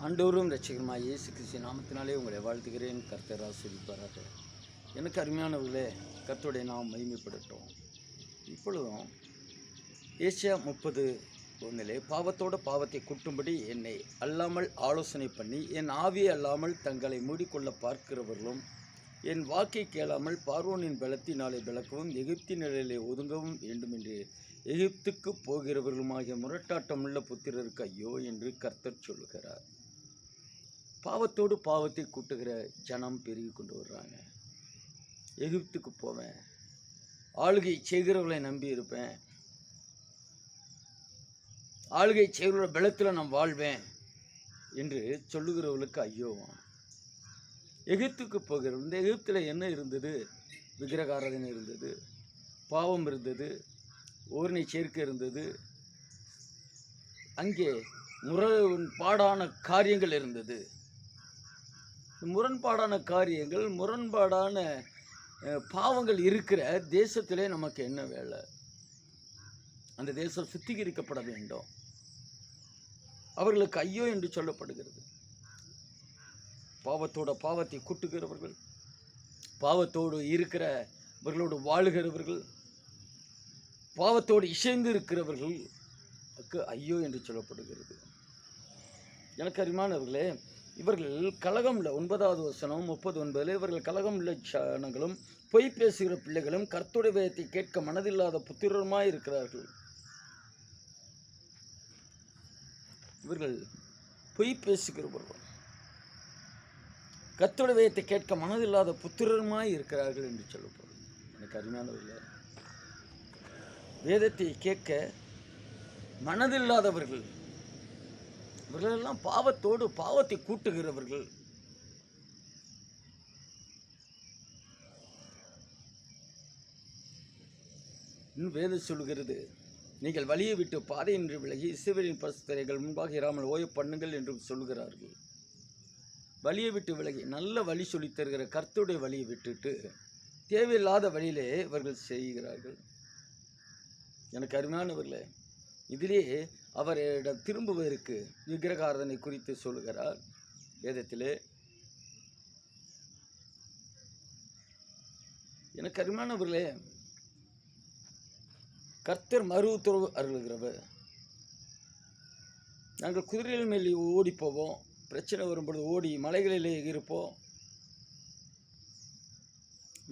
ஆண்டவரும் ரட்சகருமாய் இயேசு கிறிஸ்து நாமத்தினாலே உங்களை வாழ்த்துகிறேன். கர்த்தர் ஆசீர்வதிப்பாராக. எனக்கு அருமையானவர்களே, கர்த்தருடைய நாம் மகிமைப்படட்டும். இப்பொழுதும் ஏசாயா 30:1 பாவத்தோட பாவத்தை கூட்டும்படி என்னை அல்லாமல் ஆலோசனை பண்ணி என் ஆவியை அல்லாமல் தங்களை மூடிக்கொள்ள பார்க்கிறவர்களும் என் வாக்கை கேளாமல் பார்வோனின் பலத்தினாலே விளக்கவும் எகிப்தின் நிலையிலே ஒதுங்கவும் வேண்டும் என்று எகிப்துக்கு போகிறவர்களுமாகிய முரட்டாட்டமுள்ள புத்திரருக்கு ஐயோ என்று கர்த்தர் சொல்லுகிறார். பாவத்தோடு பாவத்தை கூட்டுகிற ஜனம் பெருகி கொண்டு வர்றாங்க. எகிப்துக்கு போவேன், ஆளுகை செய்கிறவர்களை நம்பி இருப்பேன், ஆளுகை செய்கிற பலத்தில் நான் வாழ்வேன் என்று சொல்லுகிறவர்களுக்கு ஐயோவான். எகிப்துக்கு போகிற இந்த எகிப்தில் என்ன இருந்தது? விக்கிரகாராதனை இருந்தது, பாவம் இருந்தது, ஓரணை சேர்க்கை இருந்தது, அங்கே முரண்பாடான காரியங்கள் இருந்தது. முரண்பாடான காரியங்கள், முரண்பாடான பாவங்கள் இருக்கிற தேசத்திலே நமக்கு என்ன வேலை? அந்த தேசம் சுத்திகரிக்கப்பட வேண்டும். அவர்களுக்கு ஐயோ என்று சொல்லப்படுகிறது. பாவத்தோட பாவத்தை கூட்டுகிறவர்கள், பாவத்தோடு இருக்கிறவர்களோடு வாழுகிறவர்கள், பாவத்தோடு இசைந்து இருக்கிறவர்களுக்கு ஐயோ என்று சொல்லப்படுகிறது. எனக்கு அருமையானவர்களே, இவர்கள் கலகம் உள்ள 9வது வசனம் 39 இவர்கள் கலகம் உள்ள ஜனங்களும் பொய் பேசுகிற பிள்ளைகளும் கர்த்தருடைய வேதத்தை கேட்க மனதில்லாத புத்திரருமாய் இருக்கிறார்கள். இவர்கள் பொய் பேசுகிறவர்கள் கர்த்தருடைய வேதத்தை கேட்க மனதில்லாத புத்திரருமாய் இருக்கிறார்கள் என்று சொல்லப்படும். எனக்கு அருமையானவர்களே, வேதத்தை கேட்க மனதில்லாதவர்கள், இவர்களெல்லாம் பாவத்தோடு பாவத்தை கூட்டுகிறவர்கள். இன்னும் வேதம் சொல்கிறது, நீங்கள் வழியை விட்டு பாதையின்றி விலகி இஸ்ரவேலின் பரிசுத்தரைகள் முன்பாக இராமல் ஓய பண்ணுங்கள் என்றும் சொல்கிறார்கள். வழியை விட்டு விலகி நல்ல வழி சொல்லித் தருகிற கர்த்தருடைய வழியை விட்டுட்டு தேவையில்லாத வழியிலே இவர்கள் செய்கிறார்கள். எனக்கு அருமையானவர்களே, இதிலே அவரிடம் திரும்புவதற்கு விக்கிரகாராதனை குறித்து சொல்லுகிறார் வேதத்திலே. எனக்கு அருமையானவர்களே, கர்த்தர் மறு உத்தரவு அருளுகிறவர். நாங்கள் குதிரைகள் மேல் ஓடி போவோம், பிரச்சனை வரும்பொழுது ஓடி மலைகளிலே இருப்போம்,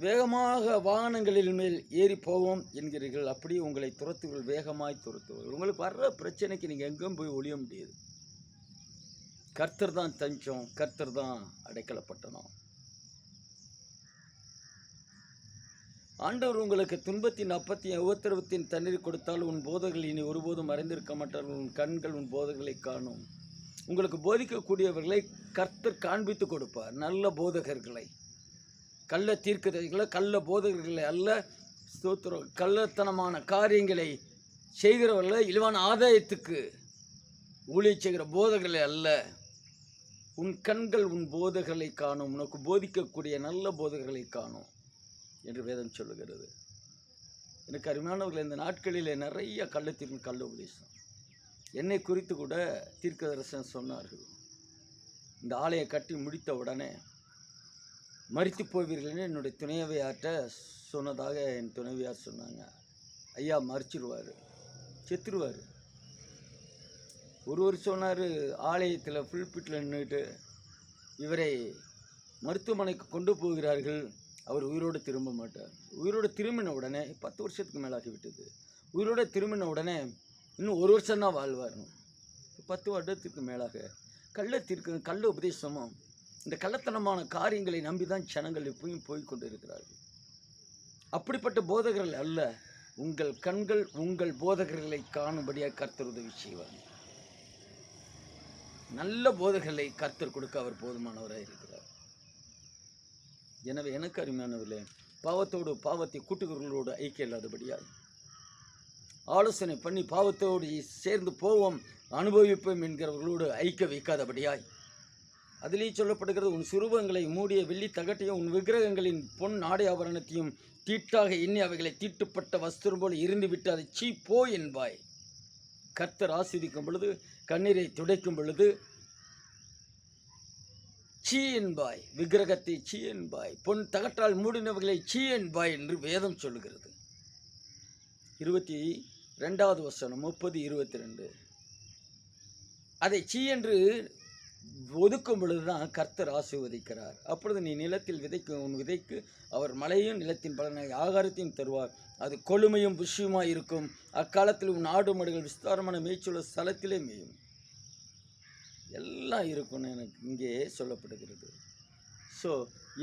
வேகமாக வாகனங்களின் மேல் ஏறி போவோம் என்கிறீர்கள். அப்படி உங்களை துரத்துகள், வேகமாய் துரத்துவர்கள். உங்களுக்கு வர்ற பிரச்சனைக்கு நீங்கள் எங்கேயும் போய் ஒழிய முடியாது. கர்த்தர் தான் தஞ்சம், கர்த்தர் தான் அடைக்கலப்பட்டனம். ஆண்டவர் உங்களுக்கு துன்பத்தின் அப்பத்தையும் உபத்திரவத்தின் தண்ணீர் கொடுத்தால் உன் போதகர்கள் இனி ஒருபோதும் மறைந்திருக்க மாட்டார்கள். உன் கண்கள் உன் போதகர்களை காணும். உங்களுக்கு போதிக்கக்கூடியவர்களை கர்த்தர் காண்பித்து கொடுப்பார். நல்ல போதகர்களை, கள்ள தீர்க்கதரிசிகளை, கள்ள போதகர்களை அல்ல, ஸ்தோத்திரம், கள்ளத்தனமான காரியங்களை செய்கிறவர்களை, இழிவான ஆதாயத்துக்கு ஊழிய செய்கிற போதகர்களை அல்ல. உன் கண்கள் உன் போதகர்களை காணும், உனக்கு போதிக்கக்கூடிய நல்ல போதகர்களை காணும் என்று வேதம் சொல்லுகிறது. எனக்கு அருமையானவர்கள், இந்த நாட்களிலே நிறைய கள்ளத்திற்கு கள்ள உபதேசம். என்னை குறித்து கூட தீர்க்கதரிசனம் சொன்னார்கள். இந்த ஆலயை கட்டி முடித்த உடனே மரித்து போவீர்கள்னு என்னுடைய துணைவியார்கிட்ட சொன்னதாக என் துணைவியார் சொன்னாங்க. ஐயா மறிச்சிடுவார், செத்துருவார். ஒருவர் சொன்னார், ஆலயத்தில் புல்பிட்டில் நின்றுட்டு இவரை மருத்துவமனைக்கு கொண்டு போகிறார்கள், அவர் உயிரோடு திரும்ப மாட்டார். உயிரோடு திரும்பின உடனே 10 வருஷத்துக்கு மேலாகிவிட்டது. உயிரோடு திரும்பின உடனே இன்னும் 1 வருஷம்தான் வாழ்வார். 10 வருடத்துக்கு மேலாக கள்ள உபதேசமும் இந்த கள்ளத்தனமான காரியங்களை நம்பி தான் ஜனங்கள் எப்பயும் போய்கொண்டு இருக்கிறார்கள். அப்படிப்பட்ட போதகர்கள் அல்ல. உங்கள் கண்கள் உங்கள் போதகர்களை காணும்படியாக கர்த்தர் உதவி செய்வார். நல்ல போதகர்களை கர்த்தர் கொடுக்க அவர் போதுமானவராக இருக்கிறார். எனவே எனக்கு அருமையானவர்களே, பாவத்தோடு பாவத்தை கூட்டுகிறவர்களோடு ஐக்கியம் இல்லாதபடியாய், ஆலோசனை பண்ணி பாவத்தோடு சேர்ந்து போவோம் அனுபவிப்போம் என்கிறவர்களோடு ஐக்கிய வைக்காதபடியாய், அதிலே சொல்லப்படுகிறது, உன் சுரூபங்களை மூடிய வெள்ளி தகட்டையும் உன் விக்கிரகங்களின் பொன் ஆடை ஆபரணத்தையும் தீட்டாக எண்ணி அவைகளை தீட்டுப்பட்ட வஸ்திரம் போல் இருந்துவிட்டு அதை சீப்போ என்பாய். கர்த்தர் ஆசீர்வதிக்கும் பொழுது, கண்ணீரை துடைக்கும் பொழுது, சீ என்பாய், விக்கிரகத்தை சீ என்பாய், பொன் தகட்டால் மூடினவர்களை சீ என்பாய் என்று வேதம் சொல்லுகிறது. 22வது வசனம் 30-22. அதை சீ என்று ஒதுக்கும் பொழுதுதான் கர்த்தர் ஆசீர்வதிக்கிறார். அப்பொழுது நீ நிலத்தில் விதைக்கும் உன் விதைக்கு அவர் மழையும் நிலத்தின் பலனை ஆகாரத்தையும் தருவார். அது கொழுமையும் புஷ்யமாய் இருக்கும். அக்காலத்தில் உன் ஆடு மாடுகள் விஸ்தாரமான மேய்ச்சல் ஸ்தலத்திலே மேயும். எல்லாம் இருக்கும்னு எனக்கு இங்கே சொல்லப்படுகிறது. ஸோ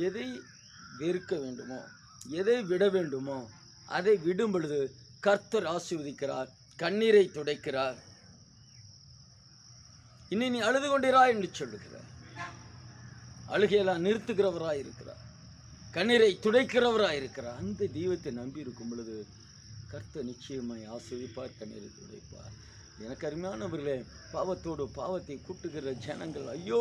எதை வெறுக்க வேண்டுமோ, எதை விட வேண்டுமோ அதை விடும் பொழுது கர்த்தர் ஆசீர்வதிக்கிறார், கண்ணீரை துடைக்கிறார். இனி நீ அழுது கொண்டிரா என்று சொல்லுகிறார். அழுகையெல்லாம் நிறுத்துகிறவராய் இருக்கிறார், கண்ணீரை துடைக்கிறவராய் இருக்கிறார். அந்த தெய்வத்தை நம்பி இருக்கும் பொழுது கர்த்தர் நிச்சயமாய் ஆசீர்வதிப்பார், கண்ணீரை துடைப்பார். எனக்கு அருமையானவர்களே, பாவத்தோடு பாவத்தை கூட்டுகிற ஜனங்கள் ஐயோ,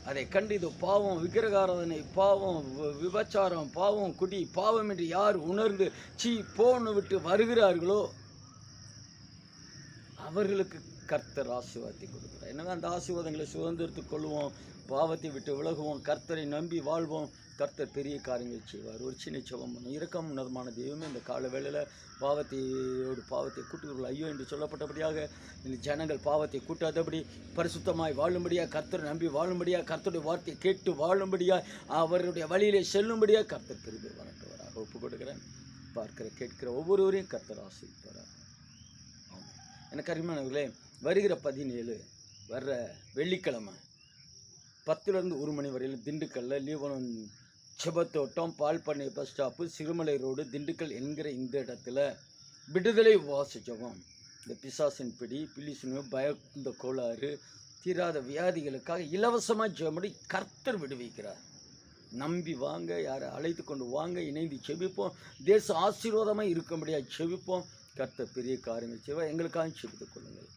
அதை கண்டு இது பாவம், விக்கிரகாராதனை பாவம், விபச்சாரம் பாவம், குடி பாவம் என்று யார் உணர்ந்து போன்னு விட்டு வருகிறார்களோ அவர்களுக்கு கர்த்தர் ஆசீர்வாதத்தை கொடுக்கிறார். எனவே அந்த ஆசீர்வாதங்களை சுதந்திரத்துக் கொள்வோம், பாவத்தை விட்டு விலகுவோம், கர்த்தரை நம்பி வாழ்வோம். கர்த்தர் பெரிய காரியங்கள் செய்வார். ஒரு சின்ன செபம் பண்ணும். இரக்கம் உன்னதமான தெய்வமே, இந்த கால வேளையில் பாவத்தை கூட்டுகிறவர்கள் ஐயோ என்று சொல்லப்பட்டபடியாக இந்த ஜனங்கள் பாவத்தை கூட்டாதபடி பரிசுத்தமாய் வாழும்படியாக, கர்த்தரை நம்பி வாழும்படியாக, கர்த்தருடைய வார்த்தையை கேட்டு வாழும்படியாக, அவருடைய வழியிலே செல்லும்படியாக கர்த்தர் கிருபை வழங்குவாராக. ஒப்புக் கொடுக்கிறேன். பார்க்கிற கேட்கிற ஒவ்வொருவரையும் கர்த்தர் ஆசீர்வதிப்பாராக. எனக்கு அருமையானவர்களே, வருகிற 17 வர்ற வெள்ளிக்கிழமை 10லேருந்து 1 மணி வரையில் திண்டுக்கல்ல லீவனம் செபத்தோட்டம் பால் பண்ணை bus stop Sirumalai road Dindigul என்கிற இந்த இடத்துல விடுதலை உபவாச ஜெபம். இந்த பிசாசின் பிடி, பிலிசுனு பயந்த கோளாறு, தீராத வியாதிகளுக்காக இலவசமாக ஜெபடி கர்த்தர் விடுவிக்கிறார். நம்பி வாங்க, யாரை அழைத்து கொண்டு வாங்க, இணைந்து செபிப்போம். தேச ஆசீர்வாதமாக இருக்கும்படியாக செபிப்போம். கர்த்தர் பெரிய காரியங்கள் செய்வார். எங்களுக்காக செபித்துக் கொள்ளுங்கள்.